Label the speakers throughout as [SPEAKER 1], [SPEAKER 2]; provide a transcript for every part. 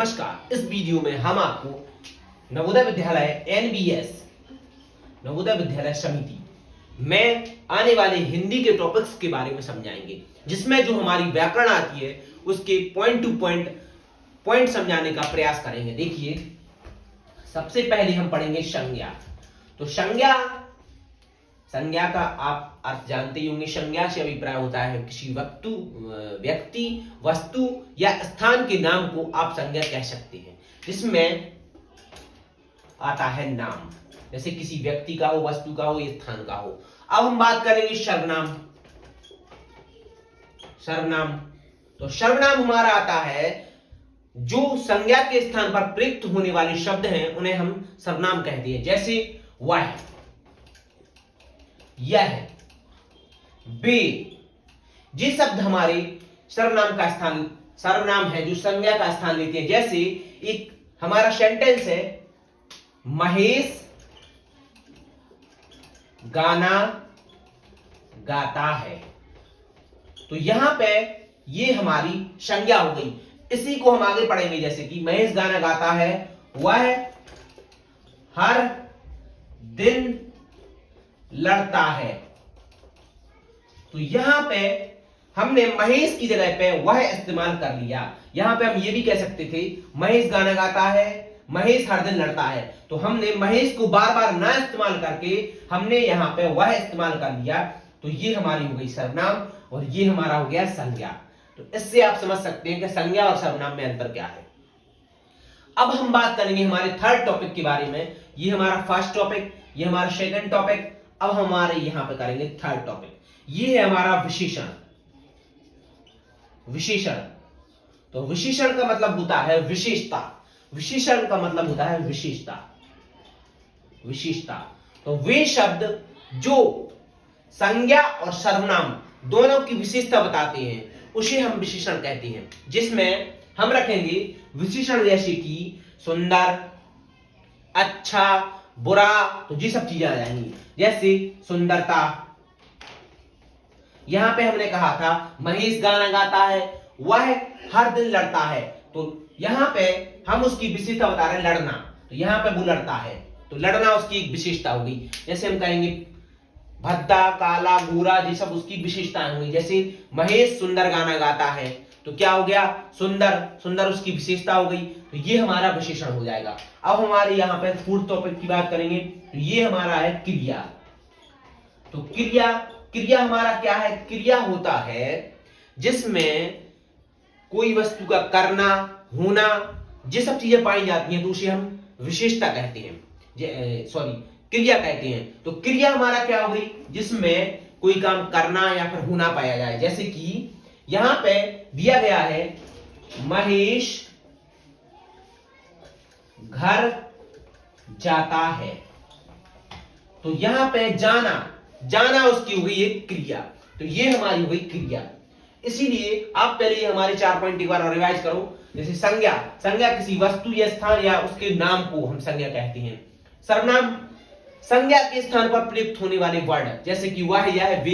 [SPEAKER 1] नमस्कार। इस वीडियो में हम आपको नवोदय विद्यालय एनबीएस नवोदय विद्यालय समिति में आने वाले हिंदी के टॉपिक्स के बारे में समझाएंगे, जिसमें जो हमारी व्याकरण आती है उसके पॉइंट टू पॉइंट समझाने का प्रयास करेंगे। देखिए, सबसे पहले हम पढ़ेंगे संज्ञा। तो संज्ञा का आप अर्थ जानते ही होंगे। संज्ञा से अभिप्राय होता है किसी व्यक्ति, वस्तु या स्थान के नाम को आप संज्ञा कह सकते हैं, जिसमें आता है नाम, जैसे किसी व्यक्ति का हो, वस्तु का हो, या स्थान का हो। अब हम बात करेंगे सर्वनाम। तो सर्वनाम हमारा आता है जो संज्ञा के स्थान पर प्रयुक्त होने वाले शब्द हैं, उन्हें हम सर्वनाम कहते हैं। जैसे वह, यह, वे, ये शब्द हमारे सर्वनाम है जो संज्ञा का स्थान लेते हैं। जैसे एक हमारा सेंटेंस है, महेश गाना गाता है। तो यहां पे ये हमारी संज्ञा हो गई। इसी को हम आगे पढ़ेंगे, जैसे कि महेश गाना गाता है, वह हर दिन लड़ता है। तो यहां पे हमने महेश की जगह पे वह इस्तेमाल कर लिया। यहां पे हम ये भी कह सकते थे, महेश गाना गाता है, महेश हर दिन लड़ता है। तो हमने महेश को बार बार ना इस्तेमाल करके हमने यहां पे वह इस्तेमाल कर लिया। तो ये हमारी हो गई सर्वनाम और ये हमारा हो गया संज्ञा। तो इससे आप समझ सकते हैं कि संज्ञा और सर्वनाम में अंतर क्या है। अब हम बात करेंगे हमारे थर्ड टॉपिक के बारे में। ये हमारा फर्स्ट टॉपिक, ये हमारा सेकंड टॉपिक। अब हमारे यहां पे करेंगे थर्ड टॉपिक। ये है हमारा विशेषण। तो विशेषण का मतलब होता है विशेषता। विशेषण का मतलब होता है विशेषता। तो वे शब्द जो संज्ञा और सर्वनाम दोनों की विशेषता बताते हैं, उसे हम विशेषण कहते हैं। जिसमें हम रखेंगे विशेषण जैसे कि सुंदर, अच्छा, बुरा। तो ये सब चीजें आ जाएंगी। जैसे सुंदरता, यहां पे हमने कहा था महेश गाना गाता है, वह हर दिन लड़ता है। तो यहां पे हम उसकी विशेषता बता रहे हैं, लड़ना। तो यहां पे वो लड़ता है, तो लड़ना उसकी एक विशेषता होगी। जैसे हम कहेंगे भद्दा, काला, गोरा, ये सब उसकी विशेषताएं होंगी। जैसे महेश सुंदर गाना गाता है, तो क्या हो गया, सुंदर उसकी विशेषता हो गई। तो ये हमारा विशेषण हो जाएगा। अब हमारे यहाँ पे फोर्थ टॉपिक की बात करेंगे। तो ये हमारा है क्रिया। तो क्रिया हमारा क्या है, क्रिया होता है जिसमें कोई वस्तु का करना, होना, ये सब चीजें पाई जाती हैं, तो उसे हम विशेषता कहते हैं, क्रिया कहते हैं। तो क्रिया हमारा क्या हो गई, जिसमें कोई काम करना या फिर होना पाया जाए। जैसे कि यहां पे दिया गया है महेश घर जाता है। तो यहां पे जाना उसकी हो गई एक क्रिया। तो ये हमारी हो गई क्रिया। इसीलिए आप पहले हमारे 4 पॉइंट एक बार रिवाइज करो। जैसे संज्ञा किसी वस्तु या स्थान या उसके नाम को हम संज्ञा कहते हैं। सर्वनाम संज्ञा के स्थान पर प्रयुक्त होने वाले वर्ड, जैसे कि वह, यह, वे,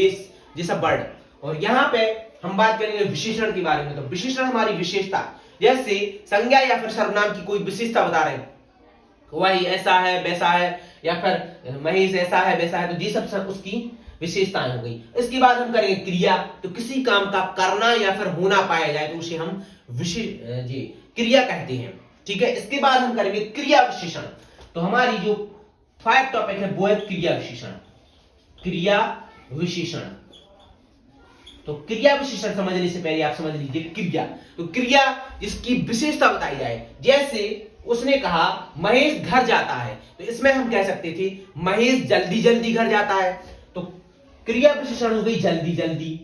[SPEAKER 1] ये सब वर्ड। और यहां पे हम बात करेंगे विशेषण के बारे में। तो विशेषण हमारी विशेषता, जैसे संज्ञा या फिर सर्वनाम की कोई विशेषता बता रहे हैं, वही ऐसा है, वैसा है, या फिर महेश ऐसा है, वैसा है। तो ये सब उसकी विशेषताएं हो गई। इसके बाद हम करेंगे क्रिया। तो किसी काम का करना या फिर होना पाया जाए तो उसे हम क्रिया कहते हैं। ठीक है। इसके बाद हम करेंगे क्रिया विशेषण। तो हमारी जो 5 टॉपिक है वो है क्रिया विशेषण। तो क्रिया विशेषण समझने से पहले आप समझ लीजिए क्रिया। तो क्रिया जिसकी विशेषता बताई जाए, जैसे उसने कहा महेश घर जाता है, तो इसमें हम कह सकते थे महेश जल्दी घर जाता है। तो क्रिया विशेषण हो गई जल्दी।